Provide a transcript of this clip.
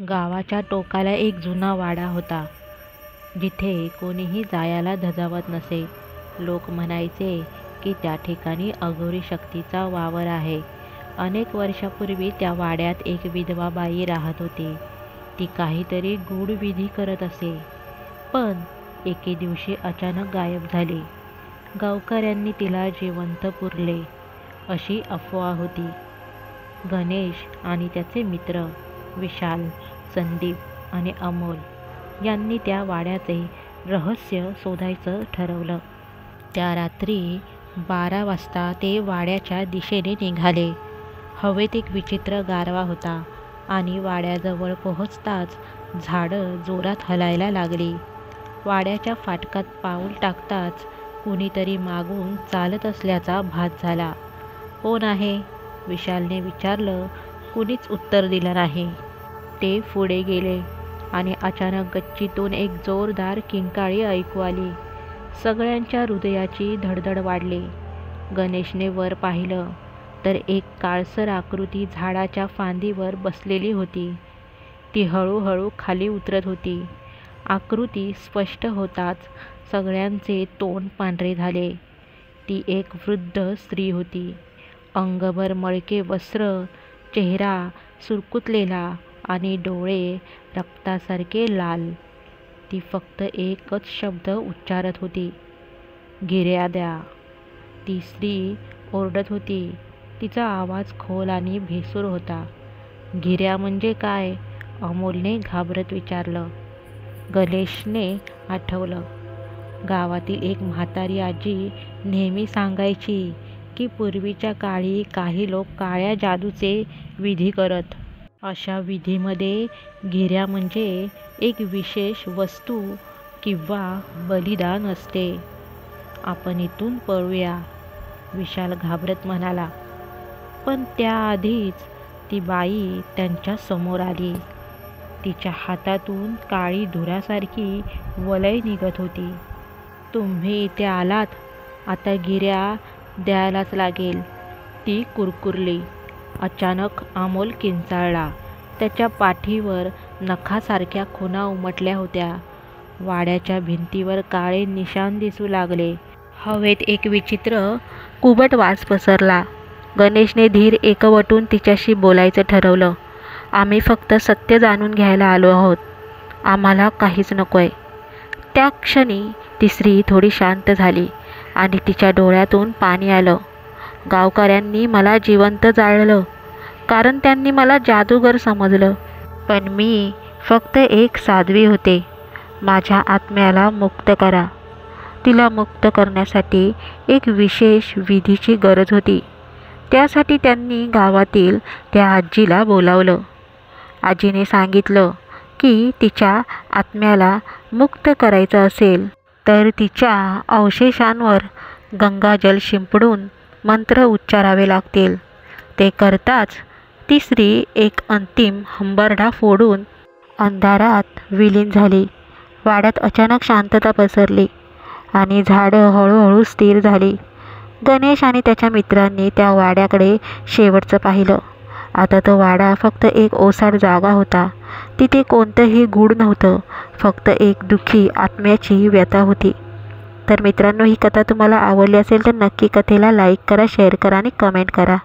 गावाच्या टोकाला एक जुना वाडा होता, जिथे कोणीही जायला धजावत नसे. लोक म्हणायचे की त्या ठिकाणी अघोरी शक्तीचा वावर आहे. अनेक वर्षापूर्वी त्या वाड्यात एक विधवा बाई राहत होती. ती काहीतरी गूढ विधी करत असे, पण एके दिवशी अचानक गायब झाली. गावकऱ्यांनी तिला जिवंत पुरले अशी अफवा होती. गणेश आणि त्याचे मित्र विशाल, संदीप आणि अमोल यांनी त्या वाड्याचे रहस्य शोधायचं ठरवलं. त्या रात्री 12 वाजता ते वाड्याच्या दिशेने निघाले. हवेत एक विचित्र गारवा होता आणि वाड्याजवळ पोहोचताच झाडं जोरात हलायला लागली. वाड्याच्या फाटकात पाऊल टाकताच कुणीतरी मागून चालत असल्याचा भास झाला. कोण आहे? विशालने विचारलं. कुणीच उत्तर दिलं नाही. ते पुढे गेले आणि अचानक गच्चीतून एक जोरदार किंकाळी ऐकू आली. सगळ्यांच्या हृदयाची धडधड वाढली. गणेशने वर पाहिलं तर एक काळसर आकृती झाडाच्या फांदीवर बसलेली होती. ती हळूहळू खाली उतरत होती. आकृती स्पष्ट होताच सगळ्यांचे तोंड पांढरे झाले. ती एक वृद्ध स्त्री होती. अंगभर मळके वस्त्र, चेहरा सुरकुतलेला आणि डोळे रक्तासारखे लाल. ती फक्त एकच शब्द उच्चारत होती, "गिऱ्या द्या." ती स्त्री ओरडत होती. तिचा आवाज खोल आणि भेसूर होता. "गिऱ्या म्हणजे काय?" अमोलने घाबरत विचारलं. गणेशने आठवलं. गावातील एक म्हातारी आजी नेहमी सांगायची की पूर्वीच्या काळी काही लोक काळ्या जादूचे विधी करत. अशा विधीमध्ये गिऱ्या म्हणजे एक विशेष वस्तू किंवा बलिदान असते. "आपण इथून पळूया," विशाल घाबरत म्हणाला. पण त्याआधीच ती बाई त्यांच्या समोर आली. तिच्या हातातून काळी धुरासारखी वलय निघत होती. "तुम्ही इथे आलात, आता गिऱ्या द्यायलाच लागेल," ती कुरकुरली. अचानक अमोल किंचाळला. त्याच्या पाठीवर नखासारख्या खुणा उमटल्या होत्या. वाड्याच्या भिंतीवर काळे निशाण दिसू लागले. हवेत एक विचित्र कुबट वास पसरला. गणेशने धीर एकवटून तिच्याशी बोलायचं ठरवलं. "आम्ही फक्त सत्य जाणून घ्यायला आलो आहोत. आम्हाला काहीच नकोय." त्या क्षणी ती स्त्री थोडी शांत झाली आणि तिच्या डोळ्यातून पाणी आलं. "गावकऱ्यांनी मला जिवंत जाळलं कारण त्यांनी मला जादूगर समजलं. पण मी फक्त एक साध्वी होते. माझ्या आत्म्याला मुक्त करा." तिला मुक्त करण्यासाठी एक विशेष विधीची गरज होती. त्यासाठी त्यांनी गावातील त्या आजीला बोलावलं. आजीने सांगितलं की तिच्या आत्म्याला मुक्त करायचं असेल तर तिच्या अवशेषांवर गंगाजल शिंपडून मंत्र उच्चारावे लागतील. ते करताच ती स्त्री एक अंतिम हंबरडा फोडून अंधारात विलीन झाली. वाड्यात अचानक शांतता पसरली आणि झाडं हळूहळू स्थिर झाली. गणेश आणि त्याच्या मित्रांनी त्या वाड्याकडे शेवटचं पाहिलं. आता तो वाडा फक्त एक ओसाड जागा होता. तिथे कोणतंही गूढ नव्हतं, फक्त एक दुःखी आत्म्याची व्यथा होती. तर मित्रांनो, ही कथा तुम्हाला आवडली असेल तर नक्की कथेला लाईक करा, शेअर करा आणि कमेंट करा.